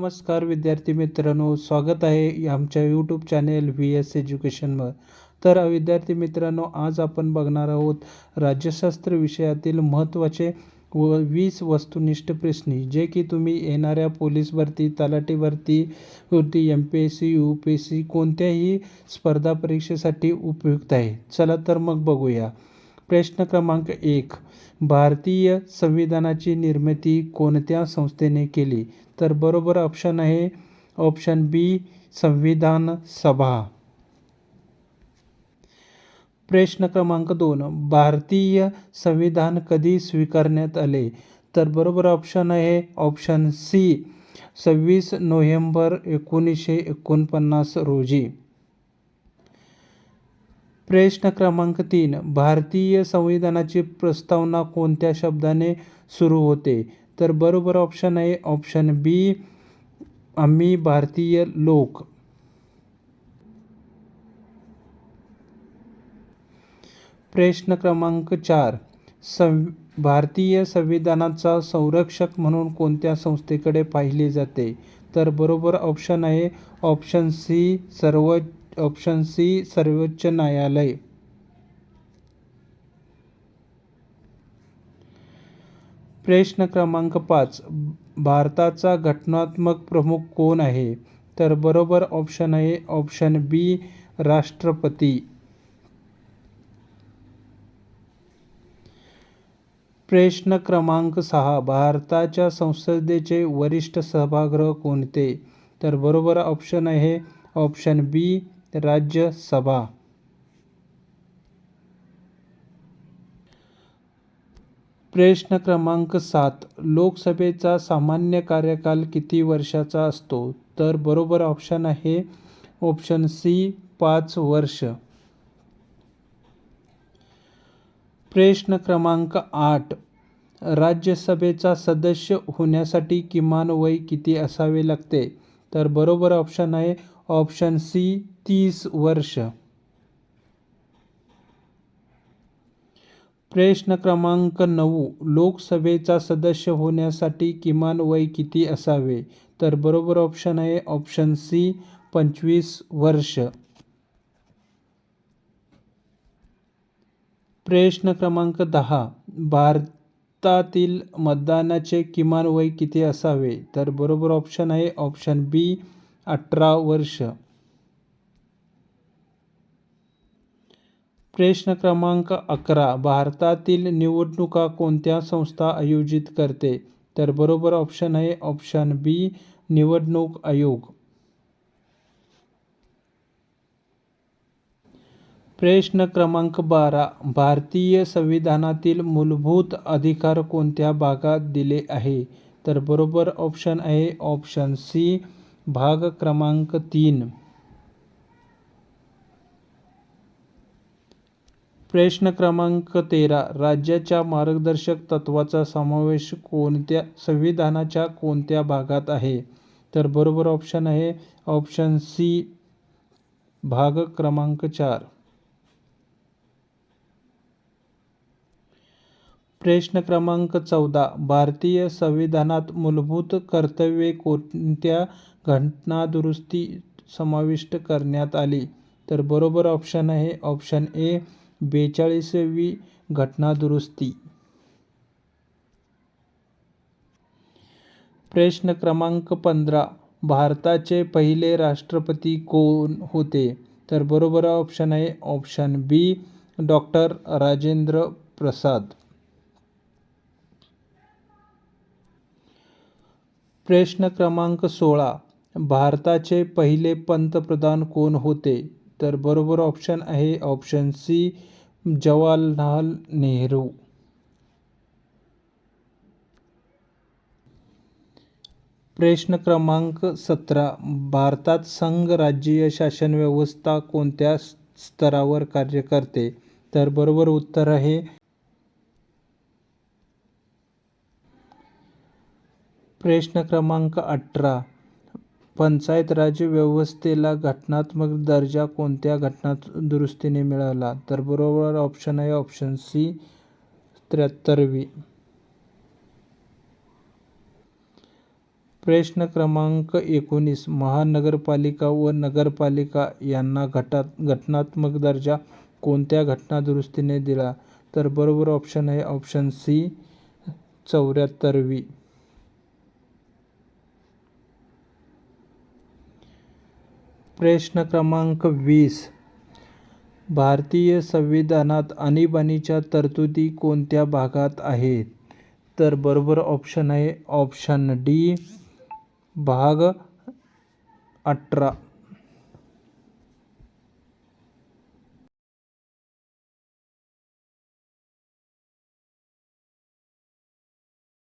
नमस्कार विद्यार्थी मित्रांनो, स्वागत आहे आमच्या यूट्यूब चॅनेल व्ही एस एज्युकेशनवर. तर विद्यार्थी मित्रांनो, आज आपण बघणार आहोत राज्यशास्त्र विषयातील महत्त्वाचे 20 वस्तुनिष्ठ प्रश्न, जे की तुम्ही येणाऱ्या पोलीस भरती, तलाठी भरती, MPSC, UPSC कोणत्याही स्पर्धा परीक्षेसाठी उपयुक्त आहे. चला तर मग बघूया. प्रश्न क्रमांक 1. भारतीय संविधानाची निर्मिती कोणत्या संस्थेने केली? तर बरोबर ऑप्शन आहे ऑप्शन बी, संविधान सभा. प्रश्न क्रमांक 2. भारतीय संविधान कधी स्वीकारण्यात आले? तर बरोबर ऑप्शन आहे ऑप्शन सी, 26 नोव्हेंबर 1949 रोजी. प्रश्न क्रमांक 3. भारतीय संविधानाची प्रस्तावना कोणत्या शब्दाने सुरू होते? तर बरोबर ऑप्शन आहे ऑप्शन बी, आम्ही भारतीय लोक. प्रश्न क्रमांक 4. भारतीय संविधानाचा संरक्षक म्हणून कोणत्या संस्थेकडे पाहिले जाते? तर बरोबर ऑप्शन आहे ऑप्शन सी, सर्वोच्च न्यायालय. प्रश्न क्रमांक 5. भारताचा घटनात्मक प्रमुख कोण आहे? तर बरोबर ऑप्शन आहे ऑप्शन बी, राष्ट्रपती. प्रश्न क्रमांक 6. भारताच्या संसदेचे वरिष्ठ सभागृह कोणते? तर बरोबर ऑप्शन आहे ऑप्शन बी, राज्यसभा. प्रश्न क्रमांक 7. लोकसभेचा सामान्य कार्यकाल किती वर्षाचा असतो? तर बरोबर ऑप्शन आहे ऑप्शन सी, 5 वर्ष. प्रश्न क्रमांक 8. राज्यसभेचा सदस्य होण्यासाठी किमान वय किती असावे लागते? तर बरोबर ऑप्शन आहे ऑप्शन सी, 30 वर्ष. प्रश्न क्रमांक 9. लोकसभेचा सदस्य होण्यासाठी किमान वय किती असावे? तर बरोबर ऑप्शन आहे ऑप्शन सी, 25 वर्ष. प्रश्न क्रमांक 10. भारतातील मतदानाचे किमान वय किती असावे? तर बरोबर ऑप्शन आहे ऑप्शन बी, 18 वर्ष. प्रश्न क्रमांक 11. भारतातील निवडणुका कोणत्या संस्था आयोजित करते? तर बरोबर ऑप्शन आहे ऑप्शन बी, निवडणूक आयोग. प्रश्न क्रमांक 12. भारतीय संविधानातील मूलभूत अधिकार कोणत्या भागात दिले आहे? तर बरोबर ऑप्शन आहे ऑप्शन सी, भाग क्रमांक 3. प्रश्न क्रमांक 13. राज्याच्या मार्गदर्शक तत्त्वाचा समावेश कोणत्या संविधानाच्या कोणत्या भागात आहे? तर बरोबर ऑप्शन आहे ऑप्शन सी, भाग क्रमांक 4. प्रश्न क्रमांक 14. भारतीय संविधानात मूलभूत कर्तव्ये कोणत्या घटनादुरुस्ती समाविष्ट करण्यात आली? तर बरोबर ऑप्शन आहे ऑप्शन ए, 42वी घटनादुरुस्ती. प्रश्न क्रमांक 15. भारताचे पहिले राष्ट्रपती कोण होते? तर बरोबर ऑप्शन आहे ऑप्शन बी, डॉक्टर राजेंद्र प्रसाद. प्रश्न क्रमांक 16. भारताचे पहिले पंतप्रधान कोण होते? तर बरोबर ऑप्शन आहे ऑप्शन सी, जवाहरलाल नेहरू. प्रश्न क्रमांक 17. भारतात संघ-राज्यीय शासन व्यवस्था कोणत्या स्तरावर कार्य करते? तर बरोबर उत्तर आहे प्रश्न क्रमांक 18. पंचायत राज व्यवस्थेला घटनात्मक दर्जा कोणत्या घटनादुरुस्तीने मिळाला? तर बरोबर ऑप्शन आहे ऑप्शन सी, 73वी. प्रश्न क्रमांक 19. महानगरपालिका व नगरपालिका यांना घटनात्मक दर्जा कोणत्या घटनादुरुस्तीने दिला? तर बरोबर ऑप्शन आहे ऑप्शन सी 74वी. प्रश्न क्रमांक 20. भारतीय संविधानात आणीबाणीच्या तरतुदी कोणत्या भागात आहेत? तर बरोबर ऑप्शन आहे ऑप्शन डी भाग 18.